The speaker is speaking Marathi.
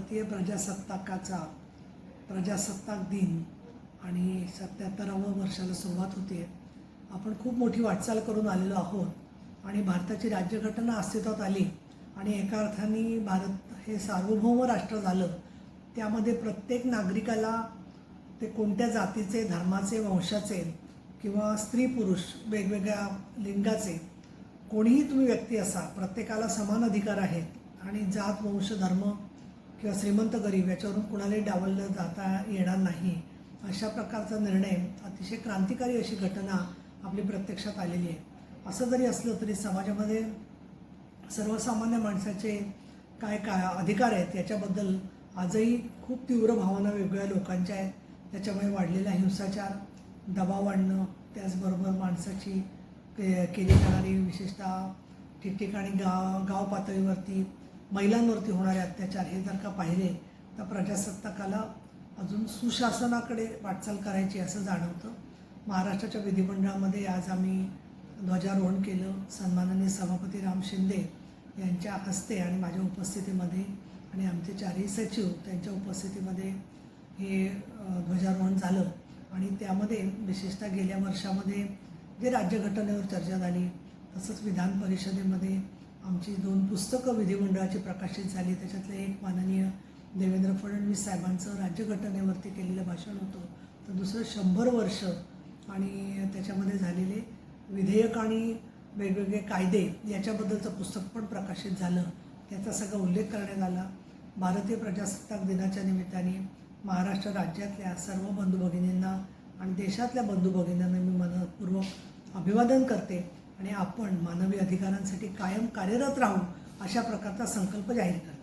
भारतीय प्रजासत्ताक दिन आणि 77व्या वर्षाला सुरुवात होते. आपण खूप मोठी वाटचाल करून आलेलो आहोत आणि भारताची राज्यघटना अस्तित्वात आली आणि एका अर्थाने भारत हे सार्वभौम राष्ट्र झालं. त्यामध्ये प्रत्येक नागरिकाला ते कोणत्या जातीचे, धर्माचे, वंशाचे किंवा स्त्री पुरुष वेगवेगळ्या लिंगाचे कोणीही तुम्ही व्यक्ती असा, प्रत्येकाला समान अधिकार आहेत आणि जात, वंश, धर्म किंवा श्रीमंत गरीब याच्यावरून कुणालाही डावललं जाता येणार नाही. अशा प्रकारचा निर्णय, अतिशय क्रांतिकारी अशी घटना आपली प्रत्यक्षात आलेली आहे. असं जरी असलं तरी समाजामध्ये सर्वसामान्य माणसाचे काय अधिकार आहेत याच्याबद्दल आजही खूप तीव्र भावना वेगवेगळ्या लोकांच्या आहेत. त्याच्यामुळे वाढलेला हिंसाचार, दबाव आणणं, त्याचबरोबर माणसाची केली जाणारी विशेषतः ठिकठिकाणी गाव पातळीवरती महिलांवरती होणारे अत्याचार हे जर का पाहिले तर प्रजासत्ताकाला अजून सुशासनाकडे वाटचाल करायची असं जाणवतं. महाराष्ट्राच्या विधिमंडळामध्ये आज आम्ही ध्वजारोहण केलं. सन्माननीय सभापती राम शिंदे यांच्या हस्ते आणि माझ्या उपस्थितीमध्ये आणि आमचे चारही सचिव त्यांच्या उपस्थितीमध्ये हे ध्वजारोहण झालं. आणि त्यामध्ये विशेषतः गेल्या वर्षामध्ये जे राज्यघटनेवर चर्चा झाली, तसंच विधान परिषदेमध्ये आमची 2 पुस्तकं विधिमंडळाची प्रकाशित झाली. त्याच्यातलं एक माननीय देवेंद्र फडणवीस साहेबांचं राज्यघटनेवरती केलेलं भाषण होतं, तर दुसरं 100 वर्ष आणि त्याच्यामध्ये झालेले विधेयक आणि वेगवेगळे कायदे याच्याबद्दलचं पुस्तक पण प्रकाशित झालं. त्याचा सगळा उल्लेख करण्यात आला. भारतीय प्रजासत्ताक दिनाच्या निमित्ताने महाराष्ट्र राज्यातल्या सर्व बंधू भगिनींना आणि देशातल्या बंधू भगिनींना मी मनपूर्वक अभिवादन करते आणि आपण मानवी अधिकारांसाठी कायम कार्यरत राहू अशा प्रकारचा संकल्प जाहीर करते.